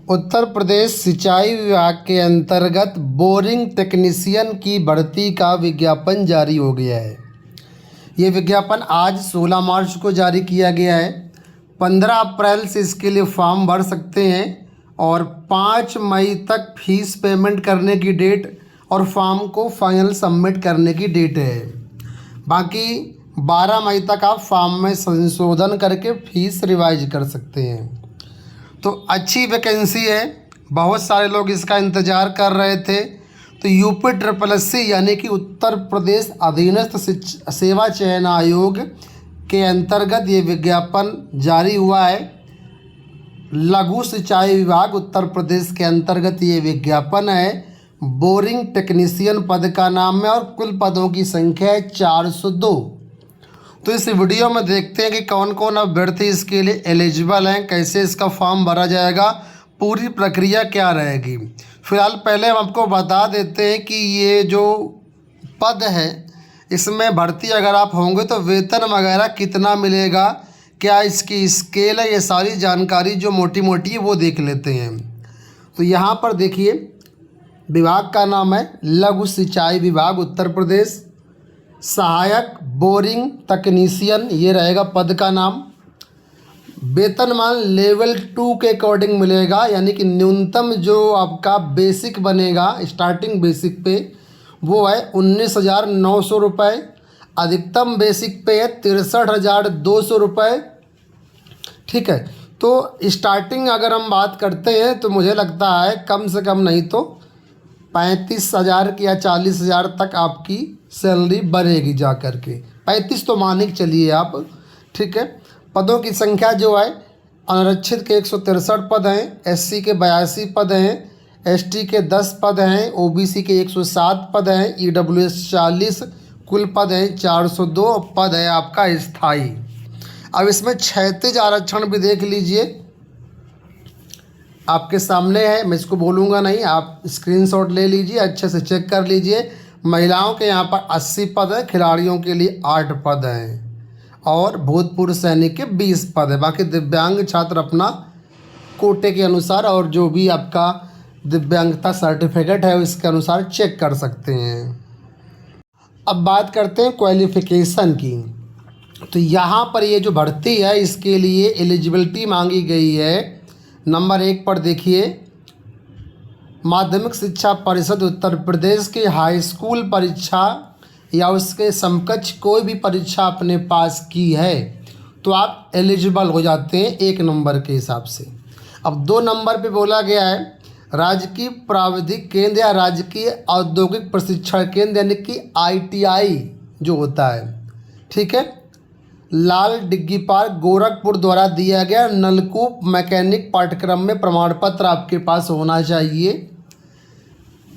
उत्तर प्रदेश सिंचाई विभाग के अंतर्गत बोरिंग टेक्नीशियन की भर्ती का विज्ञापन जारी हो गया है। ये विज्ञापन आज 16 मार्च को जारी किया गया है। 15 अप्रैल से इसके लिए फॉर्म भर सकते हैं और 5 मई तक फीस पेमेंट करने की डेट और फॉर्म को फाइनल सबमिट करने की डेट है। बाकी 12 मई तक आप फॉर्म में संशोधन करके फीस रिवाइज कर सकते हैं। तो अच्छी वैकेंसी है, बहुत सारे लोग इसका इंतज़ार कर रहे थे। तो यूपी SSS यानी कि उत्तर प्रदेश अधीनस्थ सेवा चयन आयोग के अंतर्गत ये विज्ञापन जारी हुआ है। लघु सिंचाई विभाग उत्तर प्रदेश के अंतर्गत ये विज्ञापन है। बोरिंग टेक्नीशियन पद का नाम है और कुल पदों की संख्या है 402। तो इस वीडियो में देखते हैं कि कौन कौन अभ्यर्थी इसके लिए एलिजिबल हैं, कैसे इसका फॉर्म भरा जाएगा, पूरी प्रक्रिया क्या रहेगी। फिलहाल पहले हम आपको बता देते हैं कि ये जो पद है इसमें भर्ती अगर आप होंगे तो वेतन वगैरह कितना मिलेगा, क्या इसकी स्केल है, ये सारी जानकारी जो मोटी मोटी है वो देख लेते हैं। तो यहाँ पर देखिए, विभाग का नाम है लघु सिंचाई विभाग उत्तर प्रदेश, सहायक बोरिंग तकनीशियन ये रहेगा पद का नाम। वेतनमान लेवल 2 के अकॉर्डिंग मिलेगा, यानी कि न्यूनतम जो आपका बेसिक बनेगा स्टार्टिंग बेसिक पे वो है 19,900 रुपये। अधिकतम बेसिक पे है 63,200 रुपये। ठीक है, तो स्टार्टिंग अगर हम बात करते हैं तो मुझे लगता है कम से कम नहीं तो 35,000 या 40,000 तक आपकी सैलरी बढ़ेगी जा कर के। 35 तो मान के चलिए आप। ठीक है, पदों की संख्या जो है अनारक्षित के 163 पद हैं, SC के 82 पद हैं, ST के 10 पद हैं, OBC के 107 पद हैं, EWS 40, कुल पद हैं 402 पद है आपका स्थाई। अब इसमें क्षैतिज आरक्षण भी देख लीजिए, आपके सामने है, मैं इसको बोलूँगा नहीं, आप स्क्रीनशॉट ले लीजिए, अच्छे से चेक कर लीजिए। महिलाओं के यहाँ पर 80 पद है, खिलाड़ियों के लिए 8 पद हैं और भूतपूर्व सैनिक के 20 पद है। बाकी दिव्यांग छात्र अपना कोटे के अनुसार और जो भी आपका दिव्यांगता सर्टिफिकेट है इसके अनुसार चेक कर सकते हैं। अब बात करते हैं क्वालिफ़िकेशन की। तो यहाँ पर ये जो भर्ती है इसके लिए एलिजिबिलिटी मांगी गई है। नंबर 1 पर देखिए, माध्यमिक शिक्षा परिषद उत्तर प्रदेश की हाई स्कूल परीक्षा या उसके समकक्ष कोई भी परीक्षा अपने पास की है तो आप एलिजिबल हो जाते हैं 1 नंबर के हिसाब से। अब 2 नंबर पे बोला गया है राजकीय प्राविधिक केंद्र या राजकीय औद्योगिक प्रशिक्षण केंद्र यानी कि ITI जो होता है, ठीक है, लाल डिग्गी पार्क गोरखपुर द्वारा दिया गया नलकूप मैकेनिक पाठ्यक्रम में प्रमाण पत्र आपके पास होना चाहिए,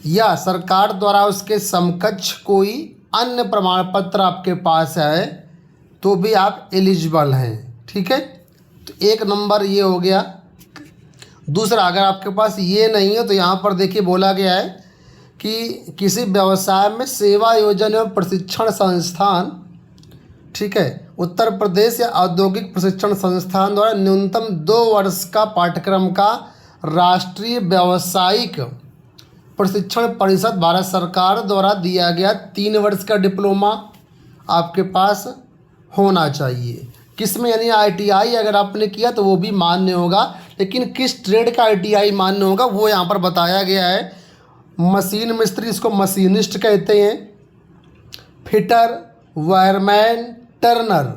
या सरकार द्वारा उसके समकक्ष कोई अन्य प्रमाण पत्र आपके पास है तो भी आप एलिजिबल हैं। ठीक है, तो 1 नंबर ये हो गया। दूसरा, अगर आपके पास ये नहीं है तो यहाँ पर देखिए बोला गया है कि किसी व्यवसाय में सेवा योजना एवं प्रशिक्षण संस्थान, ठीक है, उत्तर प्रदेश या औद्योगिक प्रशिक्षण संस्थान द्वारा न्यूनतम 2 वर्ष का पाठ्यक्रम का राष्ट्रीय व्यावसायिक प्रशिक्षण परिषद भारत सरकार द्वारा दिया गया 3 वर्ष का डिप्लोमा आपके पास होना चाहिए। किसमें, यानी ITI अगर आपने किया तो वो भी मान्य होगा, लेकिन किस ट्रेड का ITI मान्य होगा वो यहाँ पर बताया गया है। मशीन मिस्त्री, इसको मशीनिस्ट कहते हैं, फिटर, वायरमैन, टर्नर,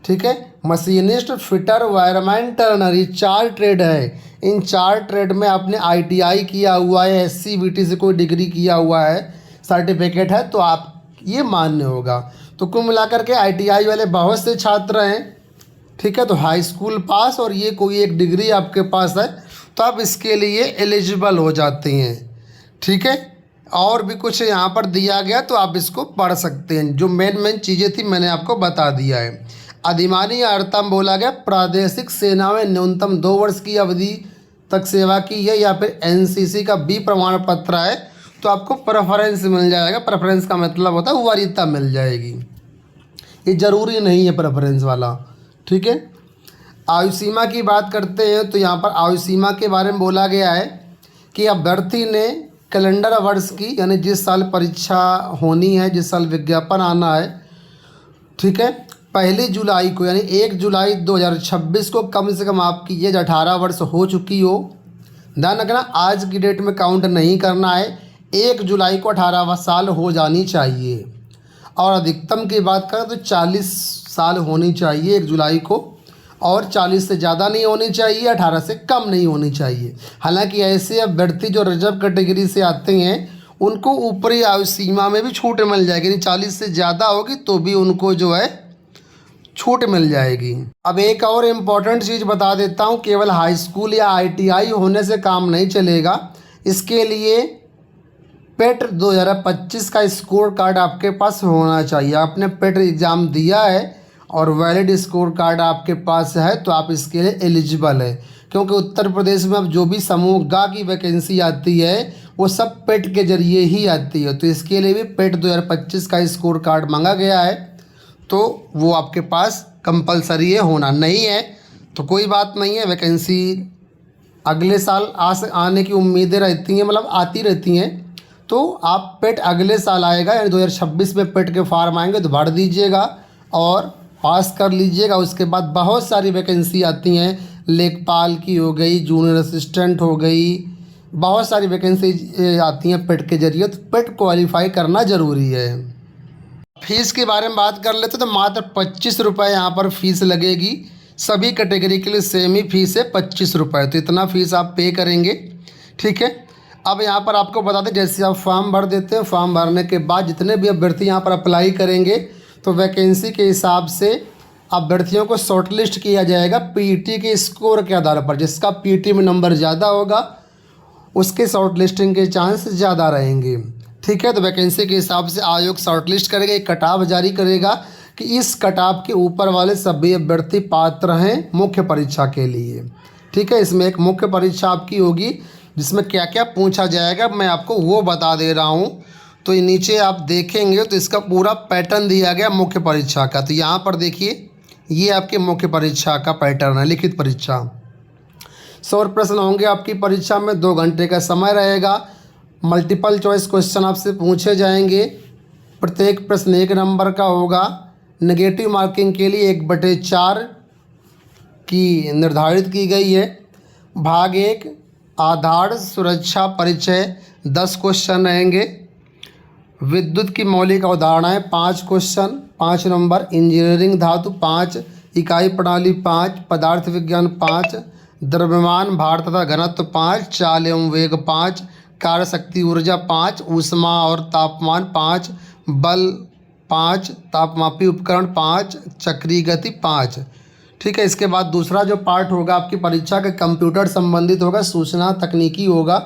ठीक है, मशीनिस्ट, फिटर, वायरमैन, टर्नर, ये 4 ट्रेड है। इन 4 ट्रेड में आपने ITI किया हुआ है, SCVT से कोई डिग्री किया हुआ है, सर्टिफिकेट है तो आप ये मान्य होगा। तो कुल मिलाकर के ITI वाले बहुत से छात्र हैं। ठीक है, तो हाई स्कूल पास और ये कोई एक डिग्री आपके पास है तो आप इसके लिए एलिजिबल हो जाते हैं। ठीक है, और भी कुछ यहाँ पर दिया गया तो आप इसको पढ़ सकते हैं। जो मेन चीज़ें थी मैंने आपको बता दिया है। अधिमानी अर्हता में बोला गया प्रादेशिक सेना में न्यूनतम 2 वर्ष की अवधि तक सेवा की है या फिर NCC का B प्रमाण पत्र है तो आपको प्रेफरेंस मिल जाएगा। प्रेफरेंस का मतलब होता है वरीयता मिल जाएगी, ये ज़रूरी नहीं है प्रेफरेंस वाला। ठीक है, आयु सीमा की बात करते हैं तो यहाँ पर आयु सीमा के बारे में बोला गया है कि अभ्यर्थी ने कैलेंडर वर्ष की यानी जिस साल परीक्षा होनी है, जिस साल विज्ञापन आना है, ठीक है, 1 जुलाई को यानी 1 जुलाई 2026 को कम से कम आपकी एज 18 वर्ष हो चुकी हो। ध्यान रखना, आज की डेट में काउंट नहीं करना है, 1 जुलाई को 18 साल हो जानी चाहिए। और अधिकतम की बात करें तो 40 साल होनी चाहिए 1 जुलाई को, और 40 से ज़्यादा नहीं होनी चाहिए, 18 से कम नहीं होनी चाहिए। हालांकि ऐसे अभ्यर्थी जो रिजर्व कैटेगरी से आते हैं उनको ऊपरी आयु सीमा में भी छूट मिल जाएगी, यानी 40 से ज़्यादा होगी तो भी उनको जो है छूट मिल जाएगी। अब एक और इम्पॉर्टेंट चीज़ बता देता हूँ, केवल हाई स्कूल या ITI होने से काम नहीं चलेगा। इसके लिए पेट 2025 का स्कोर कार्ड आपके पास होना चाहिए। आपने पेट एग्ज़ाम दिया है और वैलिड स्कोर कार्ड आपके पास है तो आप इसके लिए एलिजिबल है, क्योंकि उत्तर प्रदेश में अब जो भी समूह ग की वैकेंसी आती है वो सब पेट के जरिए ही आती है। तो इसके लिए भी पेट 2025 का स्कोर कार्ड मांगा गया है, तो वो आपके पास कंपलसरी है, होना नहीं है तो कोई बात नहीं है। वैकेंसी अगले साल आने की उम्मीदें रहती हैं, मतलब आती रहती हैं, तो आप पेट अगले साल आएगा यानी 2026 में पेट के फॉर्म आएंगे तो भर दीजिएगा और पास कर लीजिएगा। उसके बाद बहुत सारी वैकेंसी आती हैं, लेखपाल की हो गई, जूनियर असिस्टेंट हो गई, बहुत सारी वैकेंसी आती हैं पेट के जरिए, तो पेट क्वालिफाई करना ज़रूरी है। फीस के बारे में बात कर लेते तो मात्र 25 रुपये यहाँ पर फ़ीस लगेगी। सभी कैटेगरी के लिए सेम ही फीस है 25 रुपये, तो इतना फ़ीस आप पे करेंगे, ठीक है। अब यहाँ पर आपको बता दें, जैसे आप फॉर्म भर देते हैं, फॉर्म भरने के बाद जितने भी अभ्यर्थी यहाँ पर अप्लाई करेंगे तो वैकेंसी के हिसाब से अभ्यर्थियों को शॉर्टलिस्ट किया जाएगा PET के स्कोर के आधार पर। जिसका PET में नंबर ज़्यादा होगा उसके शॉर्टलिस्टिंग के चांस ज़्यादा रहेंगे, ठीक है। तो वैकेंसी के हिसाब से आयोग शॉर्टलिस्ट करेगा, एक कटाव जारी करेगा कि इस कटाव के ऊपर वाले सभी अभ्यर्थी पात्र हैं मुख्य परीक्षा के लिए, ठीक है। इसमें एक मुख्य परीक्षा आपकी होगी जिसमें क्या क्या पूछा जाएगा मैं आपको वो बता दे रहा हूँ। तो ये नीचे आप देखेंगे तो इसका पूरा पैटर्न दिया गया मुख्य परीक्षा का। तो यहाँ पर देखिए, ये आपके मुख्य परीक्षा का पैटर्न है, लिखित परीक्षा। 100 प्रश्न होंगे आपकी परीक्षा में, 2 घंटे का समय रहेगा। मल्टीपल चॉइस क्वेश्चन आपसे पूछे जाएंगे, प्रत्येक प्रश्न 1 नंबर का होगा। नेगेटिव मार्किंग के लिए 1/4 की निर्धारित की गई है। भाग 1 आधार सुरक्षा परिचय 10 क्वेश्चन रहेंगे। विद्युत की मौलिक अवधारणाएं 5 क्वेश्चन 5 नंबर। इंजीनियरिंग धातु 5, इकाई प्रणाली 5, पदार्थ विज्ञान 5, द्रव्यमान भार तथा घनत्व 5, चाल एवं वेग 5, कार्य शक्ति ऊर्जा 5, ऊष्मा और तापमान 5, बल 5, तापमापी उपकरण 5, चक्रीय गति 5, ठीक है। इसके बाद दूसरा जो पार्ट होगा आपकी परीक्षा के कंप्यूटर संबंधित होगा, सूचना तकनीकी होगा,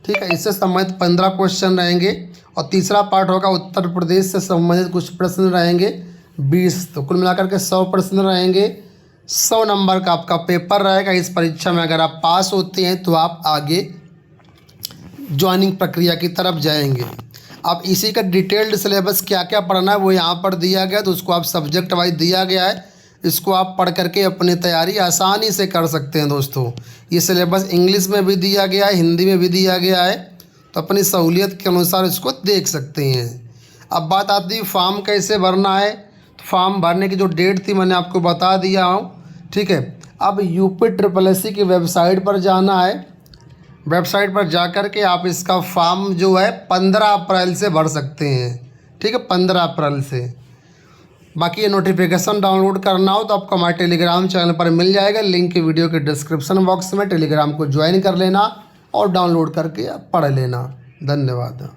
ठीक है। इससे संबंधित 15 क्वेश्चन रहेंगे। और तीसरा पार्ट होगा उत्तर प्रदेश से संबंधित कुछ प्रश्न रहेंगे 20, तो कुल मिलाकर के 100 प्रश्न रहेंगे। 100 नंबर का आपका पेपर रहेगा। इस परीक्षा में अगर आप पास होते हैं तो आप आगे ज्वाइनिंग प्रक्रिया की तरफ जाएंगे। अब इसी का डिटेल्ड सिलेबस क्या क्या पढ़ना है वो यहाँ पर दिया गया, तो उसको आप सब्जेक्ट वाइज दिया गया है, इसको आप पढ़ करके अपनी तैयारी आसानी से कर सकते हैं दोस्तों। ये सिलेबस इंग्लिश में भी दिया गया है, हिंदी में भी दिया गया है, तो अपनी सहूलियत के अनुसार इसको देख सकते हैं। अब बात आती है फॉर्म कैसे भरना है। तो फॉर्म भरने की जो डेट थी मैंने आपको बता दिया हूँ, ठीक है। अब UPSSC की वेबसाइट पर जाना है। वेबसाइट पर जाकर के आप इसका फॉर्म जो है 15 अप्रैल से भर सकते हैं, ठीक है, 15 अप्रैल से। बाकी ये नोटिफिकेशन डाउनलोड करना हो तो आपको हमारे टेलीग्राम चैनल पर मिल जाएगा, लिंक वीडियो के डिस्क्रिप्शन बॉक्स में। टेलीग्राम को ज्वाइन कर लेना और डाउनलोड करके पढ़ लेना। धन्यवाद।